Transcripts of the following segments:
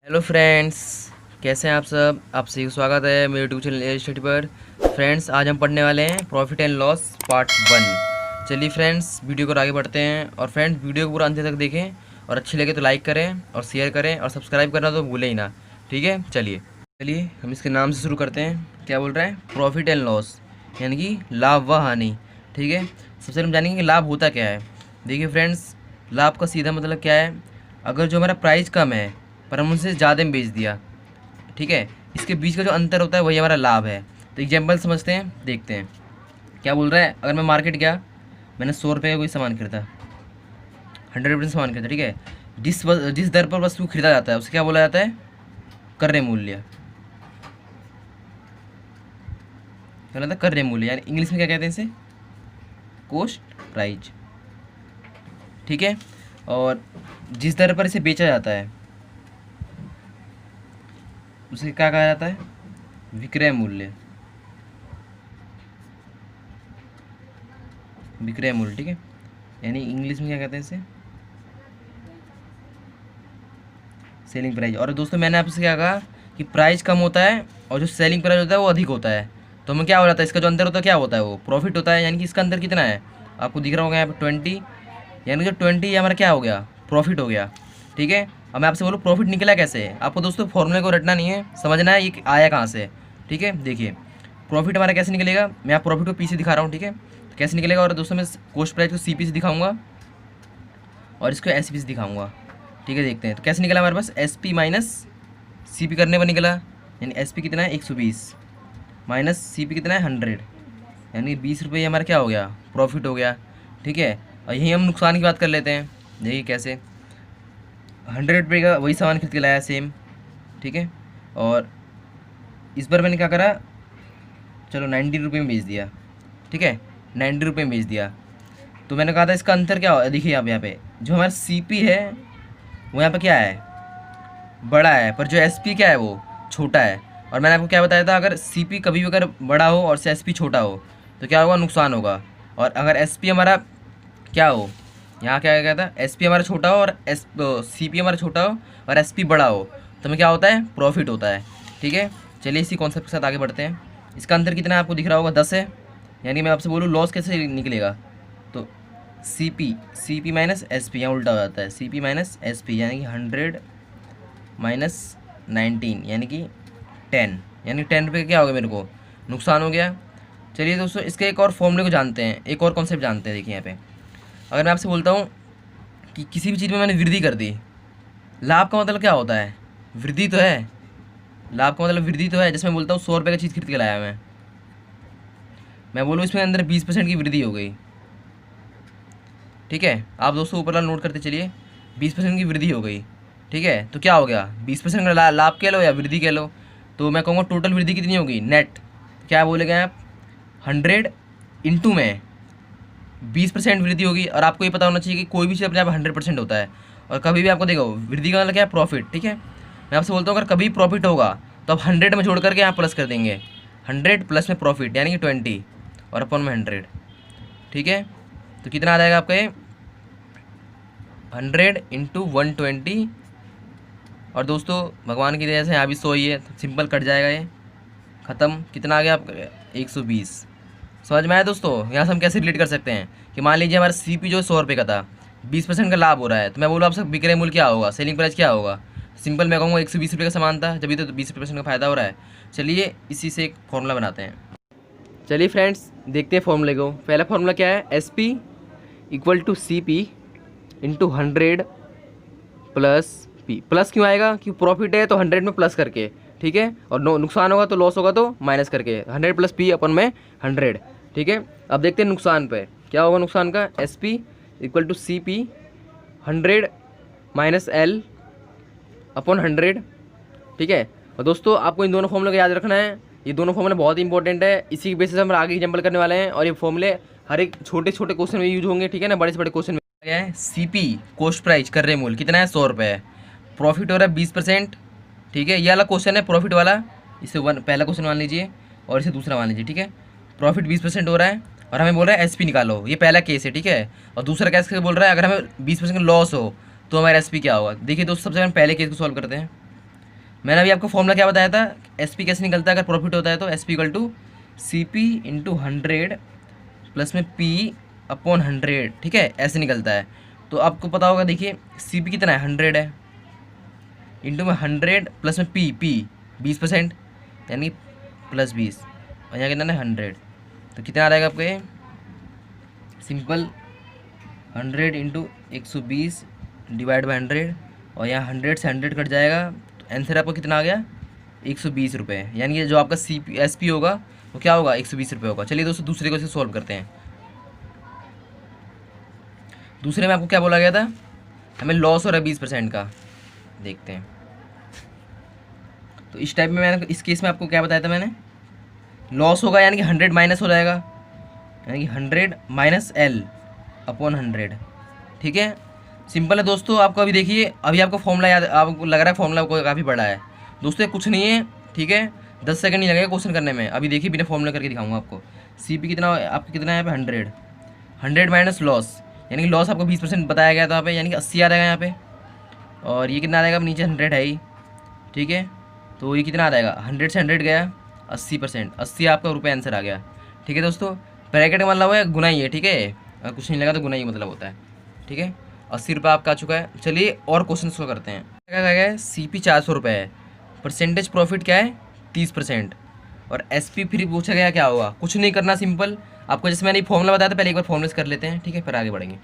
Hello friends, कैसे हैं आप सब। आप सभी को स्वागत है मेरे यूट्यूब चैनल ए स्टडी पर। फ्रेंड्स, आज हम पढ़ने वाले हैं प्रॉफिट एंड लॉस पार्ट 1। चलिए फ्रेंड्स, वीडियो को आगे बढ़ते हैं। और फ्रेंड्स, वीडियो को पूरा अंत तक देखें और अच्छी लगे तो लाइक करें और शेयर करें और सब्सक्राइब करना तो भूलें ही ना। ठीक है, चलिए हम इसके नाम से शुरू करते हैं। क्या बोल रहा है? प्रॉफिट एंड लॉस, यानी कि लाभ व हानि। ठीक है, सबसे पहले हम जानेंगे कि लाभ होता क्या है। देखिए फ्रेंड्स, लाभ का सीधा मतलब क्या है? अगर जो हमारा प्राइस कम है पर हम उनसे ज़्यादा में बेच दिया, ठीक है, इसके बीच का जो अंतर होता है वही हमारा लाभ है। तो एग्जाम्पल समझते हैं, देखते हैं क्या बोल रहा है। अगर मैं मार्केट गया, मैंने 100 रुपये का कोई सामान खरीदा, 100% सामान खरीदा, ठीक है। जिस दर पर वस्तु खरीदा जाता है उसे क्या बोला जाता है? क्रय मूल्य। क्या होता है? क्रय मूल्य, यानी इंग्लिश में क्या कहते हैं इसे? Cost price. ठीक है, और जिस दर पर इसे बेचा जाता है उसे क्या कहा जाता है? विक्रय मूल्य। विक्रय मूल्य, ठीक है, यानी इंग्लिश में क्या कहते हैं इसे? Selling price. और दोस्तों, मैंने आपसे क्या कहा कि प्राइस कम होता है और जो सेलिंग प्राइस होता है वो अधिक होता है, तो हमें क्या हो जाता है? इसका जो अंतर होता है क्या होता है? वो प्रॉफिट होता है। यानी कि इसका अंतर कितना है आपको दिख रहा होगा यहाँ पे 20, यानी जो 20 हमारा क्या हो गया? प्रॉफिट हो गया। ठीक है, अब मैं आपसे बोलूँ प्रॉफिट निकला कैसे? आपको दोस्तों फॉर्मूले को रटना नहीं है, समझना है ये आया कहाँ से। ठीक है, देखिए प्रॉफिट हमारा कैसे निकलेगा। मैं आप प्रॉफिट को पी से दिखा रहा हूँ, ठीक है, तो कैसे निकलेगा। और दोस्तों, मैं कॉस्ट प्राइस को सीपी से दिखाऊंगा और इसको एसपी से दिखाऊंगा। ठीक है, देखते हैं तो कैसे निकला हमारे पास। एसपी माइनस सीपी करने पर निकला, यानी एसपी कितना है? 120 माइनस सीपी कितना है? 100, यानी 20 रुपये हमारा क्या हो गया? प्रॉफिट हो गया। ठीक है, और यहीं हम नुकसान की बात कर लेते हैं। देखिए कैसे, 100 रुपये का वही सामान खरीद के लाया सेम, ठीक है, और इस बार मैंने क्या करा, चलो 90 रुपये में बेच दिया। ठीक है, 90 रुपये में बेच दिया। तो मैंने कहा था इसका अंतर क्या हो। देखिए आप यहाँ पे जो हमारा सीपी है वो यहाँ पे क्या है? बड़ा है, पर जो एसपी क्या है वो छोटा है। और मैंने आपको क्या बताया था, अगर सीपी कभी भी अगर बड़ा हो और एसपी छोटा हो तो क्या होगा? नुकसान होगा। और अगर एसपी हमारा क्या हो, यहाँ क्या कहता है? एसपी हमारा छोटा हो और सीपी हमारा छोटा हो और एसपी बड़ा हो तो हमें क्या होता है? प्रॉफिट होता है। ठीक है, चलिए इसी कॉन्सेप्ट के साथ आगे बढ़ते हैं। इसका अंतर कितना है आपको दिख रहा होगा? 10 है। यानी मैं आपसे बोलूँ लॉस कैसे निकलेगा, तो C P minus S P, यहाँ उल्टा हो जाता है। C P minus S P, यानी कि 100 माइनस 19, यानी कि 10, यानी 10 रुपये का क्या हो गया? मेरे को नुकसान हो गया। चलिए दोस्तों, इसके एक और फॉर्मूले को जानते हैं, एक और कॉन्सेप्ट जानते हैं। देखिए यहाँ पे अगर मैं आपसे बोलता हूँ कि किसी भी चीज़ में मैंने वृद्धि कर दी, लाभ का मतलब क्या होता है? वृद्धि तो है। लाभ का मतलब वृद्धि तो है। जैसे मैं बोलता हूँ 100 रुपये का चीज़ खरीद के लाया मैं बोलूँ इसमें अंदर 20% की वृद्धि हो गई। ठीक है, आप दोस्तों ऊपर वाला नोट करते चलिए, 20% की वृद्धि हो गई। ठीक है, तो क्या हो गया? 20% का लाभ कह लो या वृद्धि कह लो, तो मैं कहूँगा टोटल वृद्धि कितनी होगी? नेट क्या बोलेंगे आप? 100 इंटू में 20% वृद्धि होगी। और आपको ये पता होना चाहिए कि कोई भी चीज़ अपने आप 100% होता है। और कभी भी आपको देखो वृद्धि का मतलब क्या है? प्रॉफिट। ठीक है, मैं आपसे बोलता हूँ अगर कभी प्रॉफिट होगा तो आप 100 में जोड़ करके यहाँ प्लस कर देंगे। 100 प्लस में प्रॉफिट यानी कि 20 और अपन में 100। ठीक है, तो कितना आ जाएगा आपका ये? 100 इंटू 120। और दोस्तों भगवान की दया से यहाँ भी 100 ही है, तो सिंपल कट जाएगा ये, ख़त्म। कितना आ गया आपका? 120। समझ में आया दोस्तों? यहाँ से हम कैसे रिलेट कर सकते हैं कि मान लीजिए हमारा सीपी जो 100 रुपये का था, 20% का लाभ हो रहा है, तो मैं बोलूँ आपसे विक्रय मूल्य क्या होगा? सेलिंग प्राइस क्या होगा? सिंपल मैं कहूँगा 120 रुपये का सामान था, जब भी तो 20% का फ़ायदा हो रहा है। चलिए इसी से एक फॉर्मूला बनाते हैं। चलिए फ्रेंड्स, देखते हैं फॉर्मूले को। पहला फॉर्मूला क्या है? S P equal to C P into 100 plus P. Plus क्यों आएगा? क्यों प्रॉफिट है तो 100 में प्लस करके, ठीक है, और नुकसान होगा तो लॉस होगा तो माइनस करके। 100 प्लस पी अपन में 100। ठीक है, अब देखते हैं नुकसान पे क्या होगा। नुकसान का S P equal to C P 100 minus L upon 100। ठीक है, और दोस्तों आपको इन दोनों फॉर्मूले को याद रखना है। ये दोनों फॉर्मूले बहुत इंपॉर्टेंट है, इसी की बेसिस हम आगे एग्जाम्पल करने वाले हैं। और ये फॉर्मूले हर एक छोटे छोटे क्वेश्चन में यूज होंगे, ठीक है ना, बड़े से बड़े क्वेश्चन में। क्या है? सीपी कॉस्ट प्राइस क्रय मूल्य कितना है? 100 रुपये है। प्रॉफिट हो रहा है 20%। ठीक है, ये वाला क्वेश्चन है प्रॉफिट वाला, इसे पहला क्वेश्चन मान लीजिए और इसे दूसरा मान लीजिए। ठीक है, प्रॉफिट 20% हो रहा है और हमें बोल रहा है एसपी निकालो, ये पहला केस है। ठीक है, और दूसरा केस बोल रहा है अगर हमें 20% लॉस हो तो हमारा एसपी क्या होगा। देखिए दोस्तों, सबसे पहले केस को सॉल्व करते हैं। मैंने अभी आपको फॉर्मूला क्या बताया था, SP कैसे निकलता है अगर प्रॉफिट होता है तो, SP equal to CP into 100 plus में P अपॉन 100, ठीक है, ऐसे निकलता है। तो आपको पता होगा, देखिए CP कितना है, 100 है, इंटू में 100 प्लस में P 20%, यानी प्लस 20, और यहाँ कितना है 100, तो कितना आ जाएगा आपको ये, सिंपल 100 इंटू 120 डिवाइड बाई 100, और यहाँ 100 से 100 कट जाएगा, तो आंसर आपको कितना आ गया, 120 रुपये। यानी कि जो आपका SP होगा वो क्या होगा, 120 रुपये होगा। चलिए दोस्तों दूसरे को इसे सॉल्व करते हैं। दूसरे में आपको क्या बोला गया था, हमें लॉस हो रहा है 20% का, देखते हैं। तो इस टाइप में मैंने, इस केस में आपको क्या बताया था मैंने, लॉस होगा यानी कि 100 माइनस हो जाएगा, यानी कि 100 माइनस L अपॉन 100, ठीक है, सिंपल है दोस्तों। आपको अभी देखिए, अभी आपको फॉर्मूला याद, आपको लग रहा है फॉर्मूला काफ़ी बड़ा है दोस्तों, ये कुछ नहीं है, ठीक है, 10 सेकंड नहीं लगेगा क्वेश्चन करने में। अभी देखिए बिना फॉर्मूला करके दिखाऊंगा आपको। CP कितना आपको, कितना है यहाँ पे 100 माइनस लॉस, यानी कि लॉस आपको 20% बताया गया था यहाँ पे, यानी कि 80 आ जाएगा यहाँ पे, और ये कितना आ जाएगा, नीचे 100 है ही, ठीक है, तो ये कितना आ जाएगा, 100 से 100 गया 80%, 80 आपका रुपये आंसर आ गया, ठीक है दोस्तों। ब्रैकेट का मतलब है गुना ही है, ठीक है, अगर कुछ नहीं लगा तो गुना ही मतलब होता है, ठीक है। 80 रुपये आपका आ चुका है। चलिए और क्वेश्चन को करते हैं। क्या है, CP 400 रुपये है, परसेंटेज प्रॉफिट क्या है 30%, और SP फिर पूछा गया क्या होगा, कुछ नहीं करना, सिंपल आपको जैसे मैंने फॉर्मूला बताया था, पहले एक बार फॉर्मूला कर लेते हैं, ठीक है, फिर आगे बढ़ेंगे।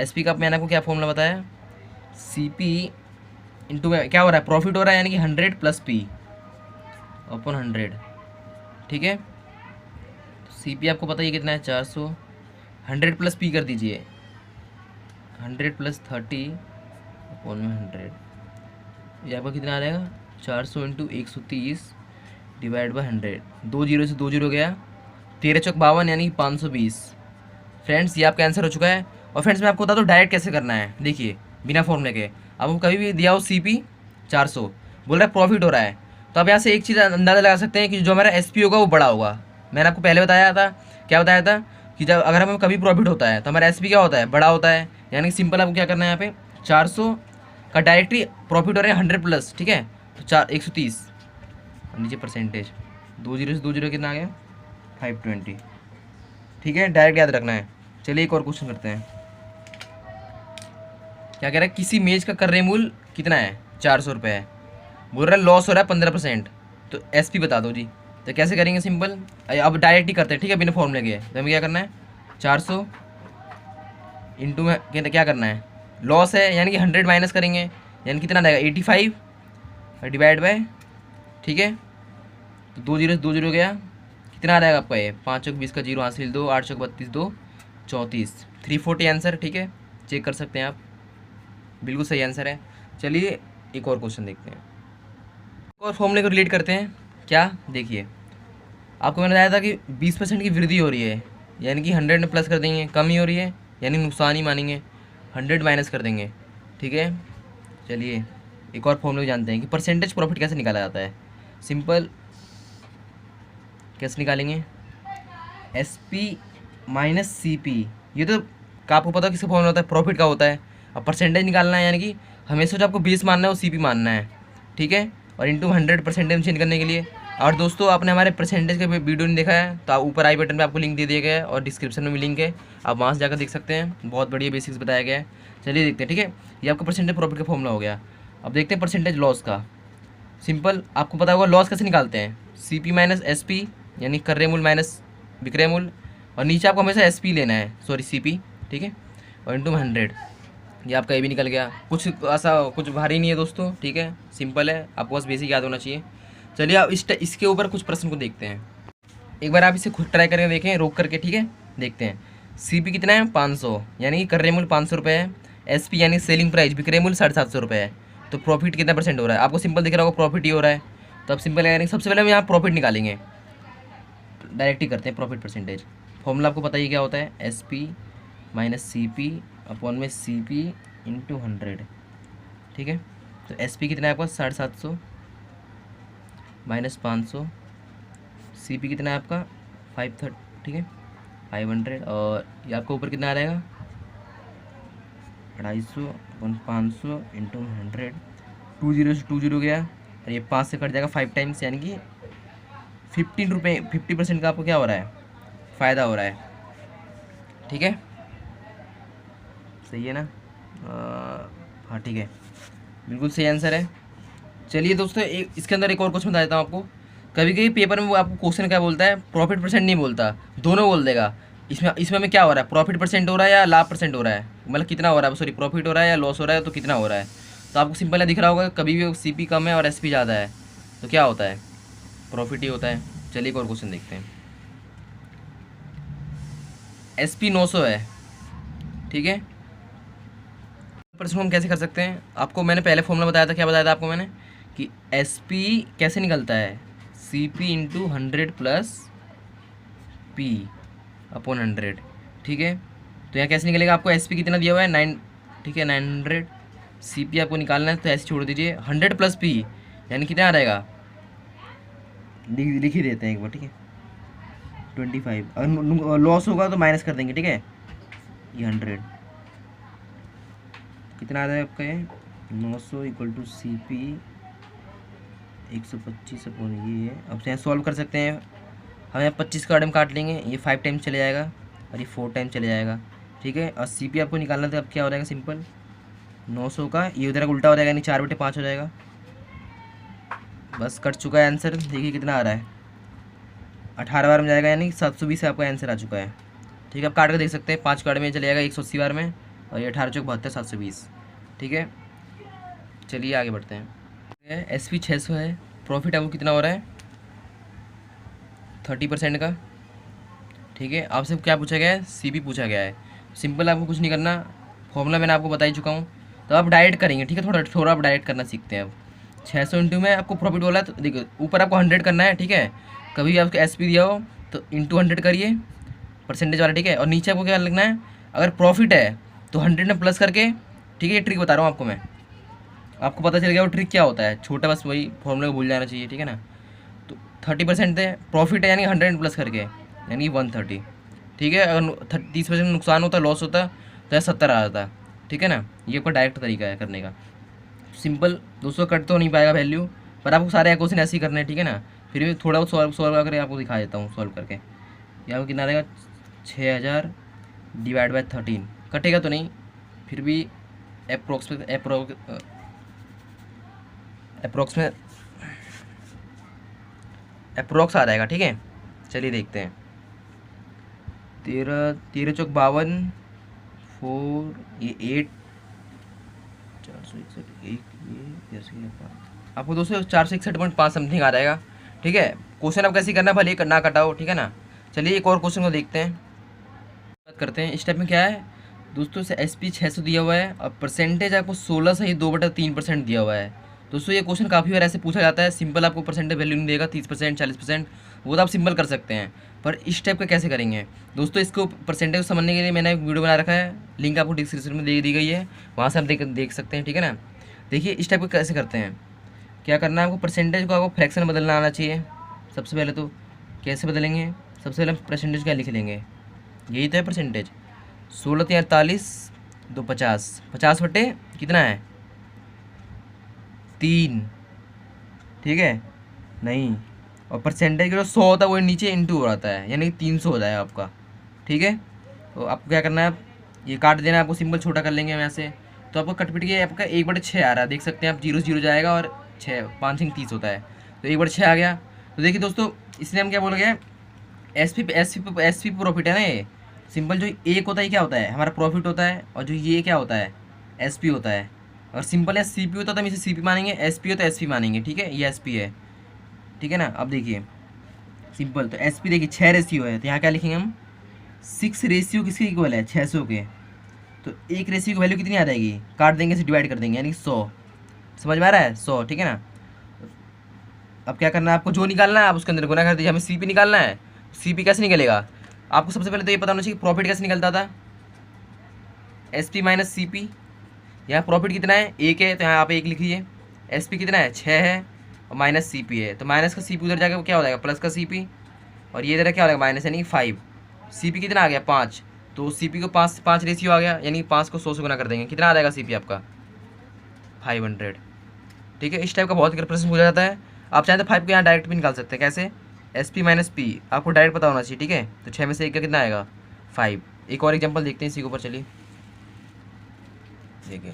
SP का मैंने आपको क्या फॉर्मूला बताया, CP इंटू क्या हो रहा है, प्रॉफिट हो रहा है, यानी कि 100 प्लस P अपॉन 100, ठीक है। CP आपको पता ही कितना है 400, 100 प्लस P कर दीजिए, 100 प्लस 30 अपॉन में 100, ये आपका कितना आ जाएगा, 400 इंटू 130 डिवाइड बाई 100, 2 जीरो से 2 जीरो गया, 13 चौक 52, यानी कि 520। फ्रेंड्स ये आपका आंसर हो चुका है। और फ्रेंड्स मैं आपको बता दूँ डायरेक्ट कैसे करना है, देखिए बिना फॉर्मूले के। आपको कभी भी दिया हो CP 400, बोल रहा है प्रॉफिट हो रहा है, तो आप यहाँ से एक चीज़ अंदाज़ा लगा सकते हैं कि जो हमारा SP होगा वो बड़ा होगा। मैंने आपको पहले बताया था, क्या बताया था, कि जब अगर हमें कभी प्रॉफिट होता है तो हमारा SP क्या होता है, बड़ा होता है। यानी कि सिंपल आपको क्या करना है, यहाँ पे 400 का डायरेक्टली प्रॉफिट हो रहा है 100 प्लस, ठीक है, तो 130, नीचे परसेंटेज, 2 जीरो से 2 जीरो कितना आ गया 520, ठीक है, डायरेक्ट याद रखना है। चलिए एक और क्वेश्चन करते हैं। क्या कह रहा है, किसी मेज का क्रय मूल्य कितना है 400 रुपये है, बोल रहा है लॉस हो रहा है 15%, तो SP बता दो जी। तो कैसे करेंगे, सिंपल अब डायरेक्ट ही करते हैं, ठीक है, बिना फॉर्मूले के। तो हमें क्या करना है, 400 इंटू में क्या करना है, लॉस है यानी कि 100 माइनस करेंगे, यानी कितना आएगा 85 डिवाइड बाय, ठीक है, तो 2 जीरो से 2 जीरो गया, कितना आ जाएगा आपका ये, 5 चौक 20 का जीरो हासिल 2, 8 चौक 32 2 34, 340 आंसर, ठीक है, चेक कर सकते हैं आप, बिल्कुल सही आंसर है। चलिए एक और क्वेश्चन देखते हैं, एक और फॉर्मूले को रिलेट करते हैं। क्या, देखिए आपको मैंने बताया था कि 20% की वृद्धि हो रही है, यानी कि 100 में प्लस कर देंगे, कमी हो रही है यानी नुकसान ही मानेंगे, 100 माइनस कर देंगे, ठीक है। चलिए एक और फॉर्मूले जानते हैं कि परसेंटेज प्रॉफिट कैसे निकाला जाता है। सिंपल कैसे निकालेंगे, SP माइनस CP, ये तो आपको पता है किसका फॉर्मूला होता है, प्रॉफिट का होता है। अब परसेंटेज निकालना है, यानी कि हमेशा जो आपको 20 मानना है वो CP मानना है, ठीक है, और इंटू 100 परसेंटेज चेंज करने के लिए। और दोस्तों आपने हमारे परसेंटेज का वीडियो नहीं देखा है तो ऊपर आई बटन पे आपको लिंक दे दिया गया है, और डिस्क्रिप्शन में भी लिंक है, आप वहाँ से जाकर देख सकते हैं, बहुत बढ़िया बेसिक्स बताया गया है। चलिए देखते हैं, ठीक है, ये आपका परसेंटेज प्रॉफिट का फॉर्मूला हो गया। अब देखते हैं परसेंटेज लॉस का। सिंपल आपको पता होगा लॉस कैसे निकालते हैं, CP माइनस SP, यानी क्रय मूल्य माइनस विक्रय मूल्य, और नीचे आपको हमेशा SP लेना है, सॉरी CP, ठीक है, और इंटू 100, ये आपका ये भी निकल गया। कुछ ऐसा कुछ भारी नहीं है दोस्तों, ठीक है, सिंपल है, आपको बस बेसिक याद होना चाहिए। चलिए आप इसके ऊपर कुछ प्रश्न को देखते हैं, एक बार आप इसे खुद ट्राई करके देखें रोक करके, ठीक है, देखते हैं। CP कितना है 500, यानी कि क्रय मूल्य 500 रुपये है, SP यानी सेलिंग प्राइस विक्रय मूल्य 750 रुपये है, तो प्रॉफिट कितना परसेंट हो रहा है, आपको सिंपल दिख रहा होगा प्रॉफिट ही हो रहा है। तो अब सिंपल यानी सबसे पहले हम यहाँ प्रॉफिट निकालेंगे, डायरेक्ट ही करते हैं प्रॉफिट परसेंटेज। फॉर्मूला आपको पता ही क्या होता है, SP माइनस CP अपॉन में CP इंटू 100, ठीक है। तो SP कितना है आपका 750 माइनस 500, CP कितना है आपका 530, ठीक है, 500, और ये आपका ऊपर कितना आ जाएगा 250 अपन 500 इंटू 100, 2 जीरो से 2 जीरो गया, और ये 5 से कट जाएगा 5 टाइम्स, यानी कि 15 रुपये, 50% का आपको क्या हो रहा है, फ़ायदा हो रहा है। ठीक है, सही है ना? हाँ ठीक है, बिल्कुल सही आंसर है। चलिए दोस्तों, एक इसके अंदर एक और क्वेश्चन बता देता हूँ आपको। कभी कभी पेपर में वो आपको क्वेश्चन क्या बोलता है, प्रॉफिट परसेंट नहीं बोलता, दोनों बोल देगा। इसमें इसमें में क्या हो रहा है, प्रॉफिट परसेंट हो रहा है या लाभ परसेंट हो रहा है, मतलब कितना हो रहा है, सॉरी प्रॉफिट हो रहा है या लॉस हो रहा है, तो कितना हो रहा है। तो आपको सिंपल है, दिख रहा होगा, कभी भी सीपी कम है और एसपी ज़्यादा है तो क्या होता है, प्रॉफिट ही होता है। चलिए एक और क्वेश्चन देखते हैं। एसपी 900 है, ठीक है। परसेंट हम कैसे कर सकते हैं, आपको मैंने पहले फॉर्मूला बताया था, क्या बताया था आपको मैंने, कि एसपी कैसे निकलता है, CP into 100 plus P upon 100। ठीक है, तो यहाँ कैसे निकलेगा, आपको एसपी कितना दिया हुआ है 9, ठीक है 900, सीपी आपको निकालना है तो ऐसे छोड़ दीजिए, 100 प्लस पी यानी कितना आ रहेगा, लिख ही देते हैं एक बार, ठीक है 25। अगर लॉस होगा तो माइनस कर देंगे, ठीक है। ये 100 कितना आ रहा है आपका, ये 900 equal to C P 125 upon ये है। अब यहाँ सॉल्व कर सकते हैं हम, यहाँ 25 का आइटम काट लेंगे, ये 5 टाइम चले जाएगा और ये 4 टाइम चले जाएगा, ठीक है। और सी पी आपको निकालना था, अब क्या हो जाएगा सिंपल, 900 का ये उधर का उल्टा हो जाएगा, यानी 4/5 हो जाएगा। बस कट चुका है आंसर, देखिए कितना आ रहा है, 18 बार में जाएगा, यानी 720 से आपका आंसर आ चुका है। ठीक है, आप काट कर देख सकते हैं, 5 कार्ड में चले जाएगा 180 बार में, और ये 18 चौक 72 720। ठीक है, चलिए आगे बढ़ते हैं। एस पी 600 है, प्रॉफिट आपको कितना हो रहा है, 30% का। ठीक है, आपसे क्या पूछा गया है, सी पी पूछा गया है। सिंपल, आपको कुछ नहीं करना, फॉर्मूला मैंने आपको बता ही चुका हूँ, तो आप डायरेक्ट करेंगे। ठीक है, थोड़ा आप डायरेक्ट करना सीखते हैं। अब 600 इंटू में आपको प्रॉफिट बोला है, तो देखो ऊपर आपको 100 करना है, ठीक है। कभी भी आपको एस पी दिया हो तो इंटू 100 करिए, परसेंटेज वाला, ठीक है। और नीचे आपको क्या लिखना है, अगर प्रॉफिट है तो 100 में प्लस करके, ठीक है, ये ट्रिक बता रहा हूँ आपको मैं, आपको पता चल गया वो ट्रिक क्या होता है, छोटा बस वही फॉर्मूला को भूल जाना चाहिए, ठीक है ना। तो 30% है, प्रॉफिट है यानी 100 प्लस करके यानी 130। ठीक है, अगर 30% नुकसान होता, लॉस होता तो 70 आ जाता। ठीक है ना, ये आपका डायरेक्ट तरीका है करने का। सिंपल दोस्तों, कट तो नहीं पाएगा वैल्यू, पर आपको सारे क्वेश्चन ऐसे ही करने हैं, ठीक है ना। फिर भी थोड़ा सॉल्व करके आपको दिखा देता हूँ, सॉल्व करके। यहाँ कितना रहेगा, 6000 डिवाइड बाई 13, कटेगा तो नहीं, फिर भी अप्रोक्स आ जाएगा। ठीक है, चलिए देखते हैं। 13 चौक 52, 4 ये 8, 461 ये आपको दोस्तों 461.5 समथिंग आ जाएगा। ठीक है, क्वेश्चन आप कैसे करना, भले ना कटाओ, ठीक है ना। चलिए एक और क्वेश्चन को देखते हैं, बात करते हैं। इस स्टेप में क्या है दोस्तों, से एस पी 600 दिया हुआ है और परसेंटेज आपको 16 से ही 2/3% दिया हुआ है। दोस्तों ये क्वेश्चन काफ़ी बार ऐसे पूछा जाता है, सिंपल आपको परसेंटेज वैल्यू नहीं देगा, 30% 40%, वो तो आप सिंपल कर सकते हैं, पर इस स्टेप का कैसे करेंगे दोस्तों, इसको परसेंटेज को समझने के लिए मैंने एक वीडियो बना रखा है, लिंक आपको डिस्क्रिप्शन में दे दी गई है, वहाँ से आप देख सकते हैं। ठीक है ना, देखिए इस टाइप को कैसे करते हैं, क्या करना है आपको, परसेंटेज को आपको फ्रैक्शन बदलना आना चाहिए। सबसे पहले तो कैसे बदलेंगे, सबसे पहले परसेंटेज क्या लिख लेंगे, यही तो है परसेंटेज, 16 × 48 2 50, 50 बटे कितना है 3, ठीक है नहीं, और परसेंटेज का जो 100 होता है वो नीचे इंटू हो जाता है, यानी 300 हो जाएगा आपका। ठीक है, तो आपको क्या करना है, आप ये काट देना है, आपको सिंपल छोटा कर लेंगे हम यहाँ से, तो आपको कटपिट के आपका 1/6 आ रहा है, देख सकते हैं आप, 0 0 जाएगा और 6 5 सिंह 30 होता है, तो 1/6 आ गया। तो देखिए दोस्तों, इसलिए हम क्या बोल गए, एस पी प्रॉफिट है ना, ये सिंपल जो एक होता है क्या होता है, हमारा प्रॉफिट होता है, और जो ये क्या होता है एस पी होता है। अगर सिंपल है सी पी होता तो हम इसे सी पी मानेंगे, एस पी हो तो एस पी मानेंगे। ठीक है, ये एस पी है, ठीक है ना। अब देखिए सिंपल, तो एस पी देखिए 6 रेशियो है, तो यहाँ क्या लिखेंगे हम, 6 रेशियो किसके इक्वल है 600 के, तो एक रेशियो की वैल्यू कितनी आ जाएगी, काट देंगे से डिवाइड कर देंगे, यानी 100। समझ में आ रहा है, 100। ठीक है ना, अब क्या करना है, आपको जो निकालना है आप उसके अंदर गुना कर दीजिए, हमें सी पी निकालना है। सी पी कैसे निकलेगा, आपको सबसे पहले तो ये पता होना चाहिए प्रॉफिट कैसे निकलता था, S P minus C P. यहाँ प्रॉफिट कितना है 1 है, तो यहाँ आप 1 लिखिए, एस पी कितना है 6 है, और माइनस सी पी है, तो माइनस का सी पी उधर जाकर क्या हो जाएगा प्लस का सी पी, और ये इधर क्या हो जाएगा माइनस, यानी कि 5। सी पी कितना आ गया 5, तो सी पी को 5 रेशियो आ गया, यानी 5 को 100 से गुना कर देंगे, कितना आ जाएगा सी पी आपका 500। ठीक है, इस टाइप का बहुत रिप्रेजेंट हो जाता है। आप चाहें तो 5 को यहाँ डायरेक्ट भी निकाल सकते हैं। कैसे? एस पी माइनस पी आपको डायरेक्ट पता होना चाहिए। ठीक है, तो 6 में से 1 का कितना आएगा? 5। एक और एग्जाम्पल देखते हैं इसी के ऊपर। चलिए देखिए,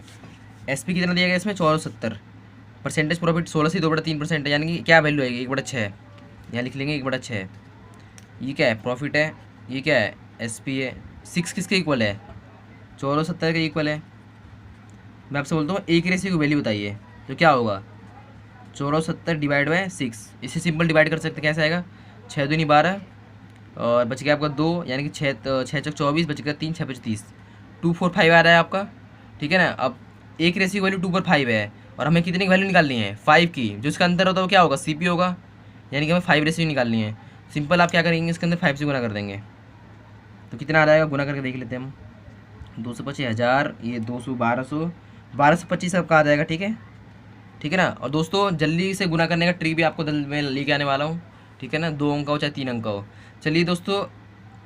एस पी कितना दिया गया इसमें? 470। परसेंटेज प्रॉफिट 16 से 2/3% है, यानी कि क्या वैल्यू आएगी? 1/6। यहाँ लिख लेंगे 1/6। ये क्या है? प्रॉफिट है। ये क्या है? एस पी है। 6 किसके इक्वल है? 470 के इक्वल है। मैं आपसे बोलता हूँ एक रेशियो की वैल्यू बताइए, तो क्या होगा? 470 डिवाइड बाय 6। इसे सिंपल डिवाइड कर सकते हैं। कैसे आएगा? 6 दूनी 12 और बच गया आपका 2, यानी कि 6 चौक 24, बच गया 3 6 5 30। 245 आ रहा है आपका। ठीक है ना। अब एक रेशियो वैल्यू 2/5 है और हमें कितनी की वैल्यू निकालनी है? 5 की। जो इसका अंदर होता है वो क्या होगा? सीपी होगा, यानी कि हमें 5 रेशियो निकालनी है। सिंपल आप क्या करेंगे? इसके अंदर 5 से गुना कर देंगे तो कितना आ जाएगा? गुना करके देख लेते हैं हम। 225 हज़ार, ये 200 1200, 1225 आपका आ जाएगा। ठीक है, ठीक है ना। और दोस्तों जल्दी से गुना करने का ट्रिक भी आपको मैं लेके आने वाला हूँ। ठीक है ना, 2 अंक का हो चाहे 3 अंक का हो। चलिए दोस्तों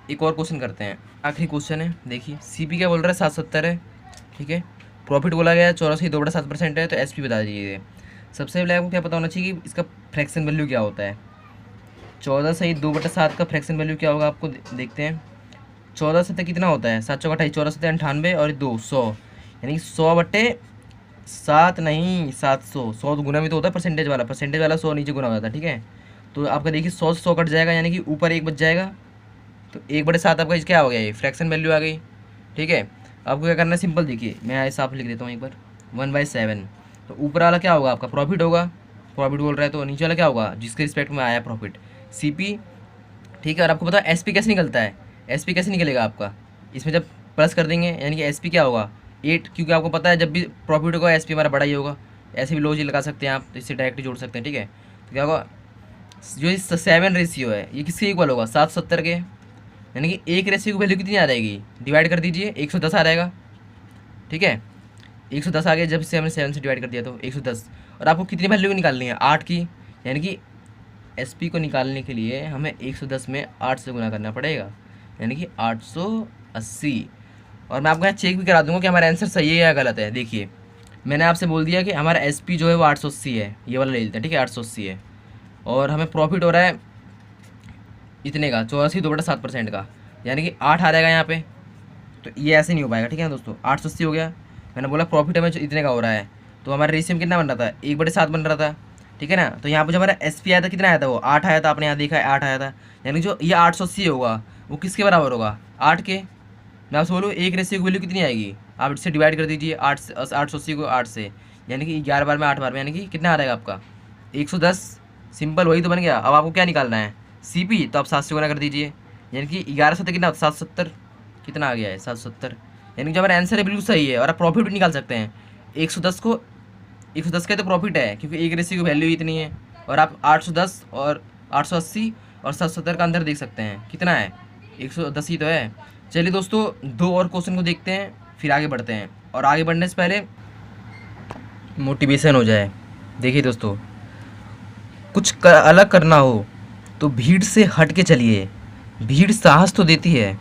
एक और क्वेश्चन करते हैं, आखिरी क्वेश्चन है। देखिए सीपी क्या बोल रहा है? 770 है। ठीक है, प्रॉफिट बोला गया है 84.2% है, तो एसपी बता दीजिए। सबसे पहले आपको क्या पता होना चाहिए कि इसका फ्रैक्शन वैल्यू क्या होता है। 14/2/7 का फ्रैक्शन वैल्यू क्या होगा आपको देखते हैं। 14 से कितना होता है? 7 चौका 28, 14 से 98 और 2 100, यानी कि 100/7 नहीं 700। 100 तो गुना में तो होता है परसेंटेज वाला, 100 नीचे गुना हो जाता है। ठीक है, तो आपका देखिए 100 से 100 कट जाएगा, यानी कि ऊपर 1 बच जाएगा, तो 1/7 आपका क्या हो गया? ये फ्रैक्शन वैल्यू आ गई। ठीक है, आपको क्या करना है? सिंपल देखिए, मैं ऐसा आप लिख देता हूँ एक बार, 1/7। तो ऊपर वाला क्या होगा? आपका प्रॉफिट होगा। प्रॉफिट बोल रहा है तो नीचे वाला क्या होगा? जिसके रिस्पेक्ट में आया प्रॉफिट, सीपी। ठीक है, और आपको पता है एसपी कैसे निकलता है? एसपी कैसे निकलेगा आपका? इसमें जब प्लस कर देंगे, यानी कि एसपी क्या होगा? 8, क्योंकि आपको पता है जब भी प्रॉफिट होगा एसपी हमारा बड़ा ही होगा। ऐसे भी लॉजिक लगा सकते हैं आप, तो इससे डायरेक्टली जोड़ सकते हैं। ठीक है, तो क्या होगा? जो इस 7 रेशियो है ये किसके इक्वल होगा? 770 के, यानी कि एक रेशियो की वैल्यू कितनी आ जाएगी? डिवाइड कर दीजिए, 110 आ जाएगा। ठीक है, 110 आ गया जब से हमने 7 से डिवाइड कर दिया तो 110। और आपको कितनी वैल्यू निकालनी है? 8 की, यानी कि एसपी को निकालने के लिए हमें 110 में 8 से गुना करना पड़ेगा, यानी कि 880। और मैं आपको यहाँ चेक भी करा दूंगा कि हमारा आंसर सही है या गलत है। देखिए मैंने आपसे बोल दिया कि हमारा एसपी जो है वो 880 है, ये वाला ले लेते हैं। ठीक है, 880 है और हमें प्रॉफिट हो रहा है इतने का, 84.2/7% का, यानी कि 8 आ जाएगा यहाँ पे। तो ये ऐसे नहीं हो पाएगा। ठीक है ना दोस्तों, 880 हो गया। मैंने बोला प्रॉफिट हमें इतने का हो रहा है, तो हमारा रेशियो कितना बन रहा था? 1/7 बन रहा था। ठीक है ना, तो यहाँ पर जो हमारा एस पी आया था कितना आया था? वो 8 आया था। आपने यहाँ देखा है 8 आया था, यानी जो ये 880 होगा वो किसके बराबर होगा? 8 के। मैं आपसे बोलूँ एक रेशियो की वैल्यू कितनी आएगी? आप इससे डिवाइड कर दीजिए 880 को 8 से, यानी कि 11 बार में 8 बार में, यानी कि कितना आ जाएगा आपका? 110। सिंपल वही तो बन गया। अब आपको क्या निकालना है? सीपी, तो आप 7 से गुना कर दीजिए, यानी कि 11 से कितना? 770। कितना आ गया है? 770, यानी कि जो हमारा आंसर है बिल्कुल सही है। और आप प्रॉफिट भी निकाल सकते हैं। 110 को 110 का तो प्रॉफिट है, क्योंकि एक रेशियो की वैल्यू इतनी है। और आप 810 और 880 और 770 का अंदर देख सकते हैं कितना है? 110 ही तो है। चलिए दोस्तों 2 और क्वेश्चन को देखते हैं, फिर आगे बढ़ते हैं। और आगे बढ़ने से पहले मोटिवेशन हो जाए। देखिए दोस्तों, कुछ अलग करना हो तो भीड़ से हट के चलिए। भीड़ साहस तो देती है,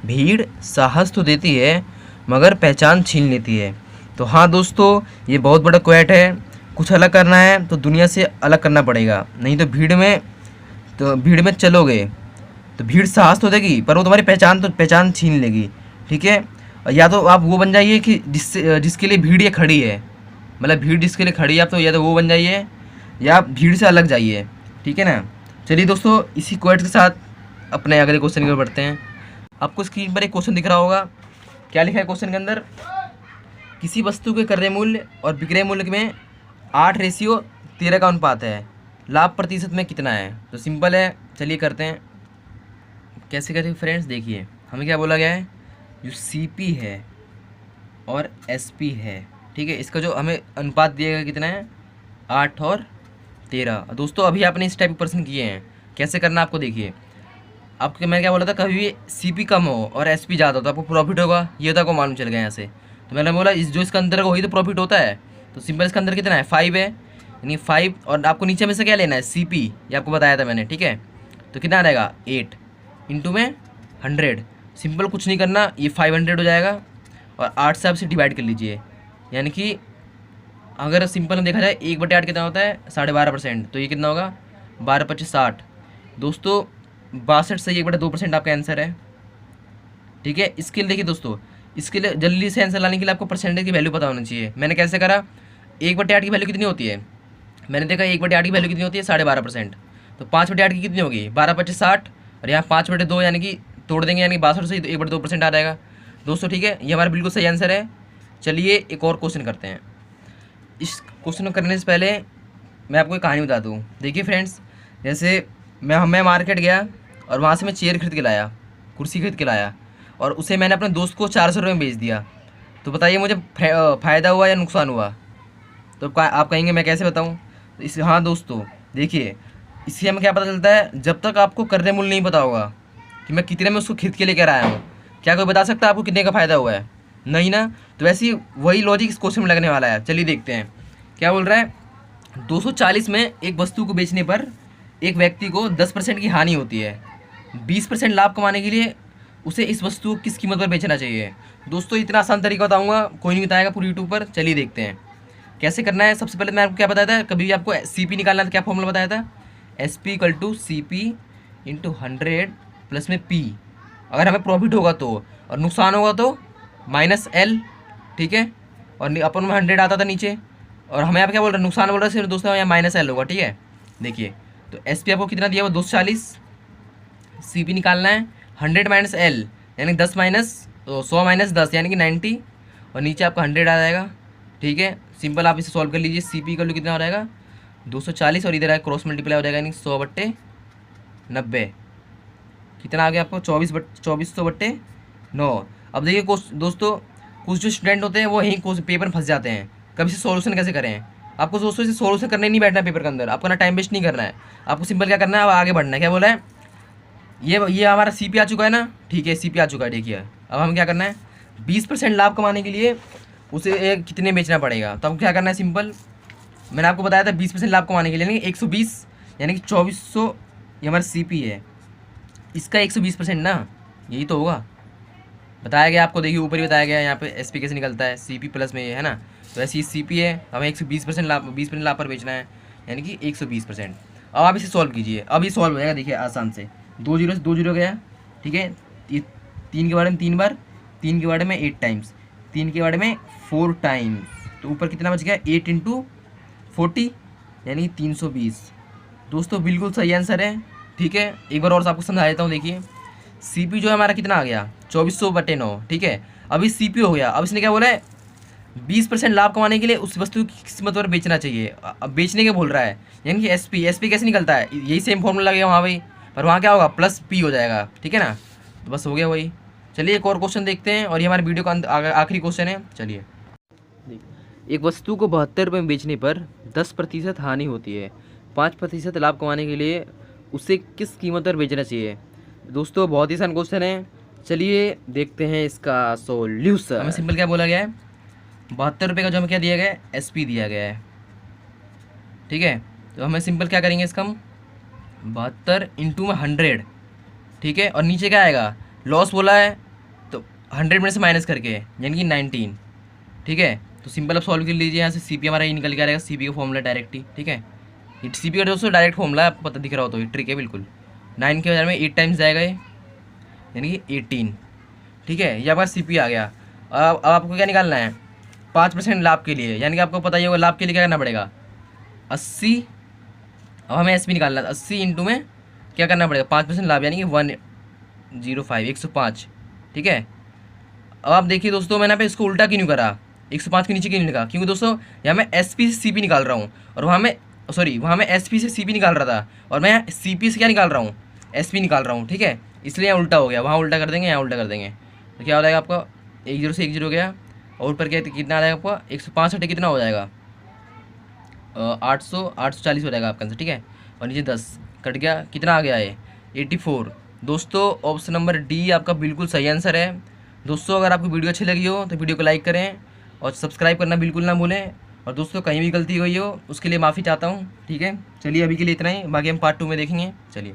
भीड़ साहस तो देती है, मगर पहचान छीन लेती है। तो हाँ दोस्तों, ये बहुत बड़ा क्वेट है। कुछ अलग करना है तो दुनिया से अलग करना पड़ेगा, नहीं तो भीड़ में चलोगे तो भीड़ साहस तो देगी, पर वो तुम्हारी पहचान छीन लेगी। ठीक है, या तो आप वो बन जाइए कि जिसके लिए भीड़ ये खड़ी है, मतलब भीड़ जिसके लिए खड़ी है आप, तो या तो वो बन जाइए या आप भीड़ से अलग जाइए। ठीक है ना। चलिए दोस्तों इसी क्वेट के साथ अपने अगले क्वेश्चन की ओर बढ़ते हैं। आपको स्क्रीन पर एक क्वेश्चन दिख रहा होगा। क्या लिखा है क्वेश्चन के अंदर? किसी वस्तु के क्रय मूल्य और विक्रय मूल्य में 8:13 का अनुपात है, लाभ प्रतिशत में कितना है? तो सिंपल है, चलिए करते हैं। कैसे करते हैं फ्रेंड्स? देखिए हमें क्या बोला गया है, जो सीपी है और एसपी है, ठीक है, इसका जो हमें अनुपात दिया गया कितना है? 8 और 13। दोस्तों अभी आपने इस टाइप के प्रश्न किए हैं, कैसे करना आपको देखिए। आपको मैं क्या बोला था, कभी भी सीपी कम हो और एसपी ज़्यादा हो तो आपको प्रॉफिट होगा, ये तो आपको मालूम चल गया यहाँ से। तो मैंने बोला इस जो इसका अंदर का वही तो प्रॉफिट होता है। तो सिंपल इसका अंदर कितना है? 5 है, यानी 5। और आपको नीचे में से क्या लेना है? सीपी, ये आपको बताया था मैंने। ठीक है, तो कितना आ जाएगा? 8 इंटू में 100। सिंपल कुछ नहीं करना, ये 500 हो जाएगा और 8 से आप इसे डिवाइड कर लीजिए, यानी कि अगर सिंपल में देखा जाए 1/8 कितना होता है 12.5%, तो ये कितना होगा 12×25 = 60। दोस्तों 62 से 1/2% आपका आंसर है। ठीक है, इसके लिए देखिए दोस्तों, इसके लिए जल्दी से आंसर लाने के लिए आपको परसेंटेज की वैल्यू पता होनी चाहिए। मैंने कैसे करा, 1/8 की वैल्यू कितनी होती है, मैंने देखा 1/8 की वैल्यू कितनी होती है 12.5%, तो 5/8 की कितनी होगी 12×25 = 60, और यहाँ 5/2 यानी कि तोड़ देंगे, यानी 62 से 1/2% आ जाएगा दोस्तों। ठीक है, ये हमारा बिल्कुल सही आंसर है। चलिए एक और क्वेश्चन करते हैं। इस क्वेश्चन को करने से पहले मैं आपको एक कहानी बता दूँ। देखिए फ्रेंड्स, जैसे मैं मार्केट गया और वहाँ से मैं चेयर खरीद के लाया, कुर्सी खरीद के लाया, और उसे मैंने अपने दोस्त को 400 रुपये में बेच दिया। तो बताइए मुझे फ़ायदा हुआ या नुकसान हुआ? तो आप कहेंगे मैं कैसे बताऊँ इस। हाँ दोस्तों देखिए, इससे हमें क्या पता चलता है, जब तक आपको क्रय मूल्य नहीं पता होगा कि मैं कितने में उसको खरीद के लेकर आया हूँ, क्या कोई बता सकता है आपको कितने का फ़ायदा हुआ है? नहीं ना। तो वैसे ही वही लॉजिक इस क्वेश्चन में लगने वाला है। चलिए देखते हैं क्या बोल रहा है। 240 में एक वस्तु को बेचने पर एक व्यक्ति को 10% की हानि होती है। 20% लाभ कमाने के लिए उसे इस वस्तु को किस कीमत पर बेचना चाहिए? दोस्तों इतना आसान तरीका बताऊंगा, कोई नहीं बताएगा पूरी यूट्यूब पर। चलिए देखते हैं कैसे करना है। सबसे पहले मैं आपको क्या बताया था, कभी भी आपको CP निकालना था, क्या फॉर्मूला बताया था, SP = CP × 100 प्लस में P। अगर हमें प्रॉफिट होगा तो, और नुकसान होगा तो -L। ठीक है, और अपन में 100 आता था नीचे, और हमें यहाँ क्या बोल रहे हैं, नुकसान बोल रहे हैं सिर्फ दोस्तों, यहाँ -L होगा। ठीक है, देखिए तो SP आपको कितना दिया हुआ 240, CP निकालना है 100 - L यानी 10 माइनस 100 - 10 यानी कि 90, और नीचे आपका 100 आ जाएगा। ठीक है, सिंपल आप इसे सॉल्व कर लीजिए। CP का कितना हो जाएगा 240, और इधर क्रॉस मल्टीप्लाई हो जाएगा यानी 100/90। कितना आ गया आपको 2400/9। अब देखिए दोस्तों, कुछ जो स्टूडेंट होते हैं वो यहीं पेपर में फंस जाते हैं, कभी से सॉल्यूशन कैसे करें। आपको दोस्तों इसे सॉल्यूशन करने नहीं बैठना है पेपर के अंदर, आपको ना टाइम वेस्ट नहीं करना है, आपको सिंपल क्या करना है, अब आगे बढ़ना है। क्या बोला है, ये हमारा CP आ चुका है ना। ठीक है, CP आ चुका है। देखिए अब हमें क्या करना है, 20% लाभ कमाने के लिए उसे कितने बेचना पड़ेगा। तो अब क्या करना है, सिंपल मैंने आपको बताया था 20% लाभ कमाने के लिए, यानी 120 यानी कि 2400 ये हमारा CP है, इसका 120% ना, यही तो होगा। बताया गया आपको, देखिए ऊपर ही बताया गया है, यहाँ पे SP कैसे निकलता है, CP प्लस में ये है ना। तो ऐसे ही CP है, हमें 120% लाभ 20% लाभ पर बेचना है, यानी कि 120%। अब आप इसे सॉल्व कीजिए, अब ये सॉल्व हो जाएगा। देखिए आसान से, 2 0 से 2 0 गया। ठीक है, ये 3 के बारे में 3 बार, 3 के बारे में 8 टाइम्स, 3 के बारे में 4 टाइम्स, तो ऊपर कितना बच गया 8 × 40 यानी 320। दोस्तों बिल्कुल सही आंसर है। ठीक है, एक बार और आपको समझा देता हूँ। देखिए CP जो है हमारा कितना आ गया 2400/9। ठीक है, अभी CP हो गया। अब इसने क्या बोला है, 20% लाभ कमाने के लिए उस वस्तु की कीमत पर बेचना चाहिए। अब बेचने के बोल रहा है, यानी कि SP कैसे निकलता है, यही सेम फॉर्मूला लगेगा वहाँ भाई, पर वहाँ क्या होगा +P हो जाएगा। ठीक है ना, तो बस हो गया वही। चलिए एक और क्वेश्चन देखते हैं, और ये हमारे वीडियो का आखिरी क्वेश्चन है। चलिए, एक वस्तु को 72 रुपये में बेचने पर 10% हानि होती है, 5% लाभ कमाने के लिए उसे किस कीमत पर बेचना चाहिए? दोस्तों बहुत ही आसान क्वेश्चन है, चलिए देखते हैं इसका सोल्यूशन। हमें सिंपल क्या बोला गया है, 72 रुपये का जो हमें क्या दिया गया है, SP दिया गया है। ठीक है, तो हमें सिंपल क्या करेंगे, इसका हम 72 × 100। ठीक है, और नीचे क्या आएगा, लॉस बोला है तो 100 में से माइनस करके यानी कि 19। ठीक है, तो सिंपल आप सॉल्व कर लीजिए। यहाँ से CP हमारा ये निकल के आ रहेगा, CP का फॉर्मूला डायरेक्ट ही। ठीक है, ये CP का दोस्तों डायरेक्ट फॉर्मूला आपको पता दिख रहा हो तो ये ट्रिक है बिल्कुल। 9 के बारे में 8 टाइम्स जाएगा ये, यानी कि 18। ठीक है, ये आपका CP आ गया। अब आपको क्या निकालना है, 5% लाभ के लिए, यानी कि आपको पता ही होगा लाभ के लिए क्या करना पड़ेगा 80। अब हमें SP निकालना है, 80 × में क्या करना पड़ेगा 5% लाभ, यानी कि 105 105। ठीक है, अब आप देखिए दोस्तों, मैंने यहाँ पे इसको उल्टा क्यों नहीं करा, 105 के नीचे क्यों नहीं लिखा, क्योंकि दोस्तों यहाँ मैं SP से CP निकाल रहा हूँ, और वहाँ मैं SP से CP निकाल रहा था, और मैं CP से क्या निकाल रहा हूँ, SP निकाल रहा हूँ। ठीक है, इसलिए यहाँ उल्टा हो गया, वहाँ उल्टा कर देंगे, यहाँ उल्टा कर देंगे, तो क्या हो जाएगा आपका 10 से 10 हो गया, और ऊपर क्या कितना आ जाएगा आपका 165 कितना हो जाएगा 840 हो जाएगा आपका आंसर। ठीक है, और नीचे 10 कट गया, कितना आ गया है 84। दोस्तों ऑप्शन नंबर D आपका बिल्कुल सही आंसर है। दोस्तों अगर आपको वीडियो अच्छी लगी हो तो वीडियो को लाइक करें, और सब्सक्राइब करना बिल्कुल ना भूलें। और दोस्तों कहीं भी गलती हुई हो उसके लिए माफ़ी चाहता हूँ। ठीक है, चलिए अभी के लिए इतना ही, बाकी हम पार्ट 2 में देखेंगे। चलिए।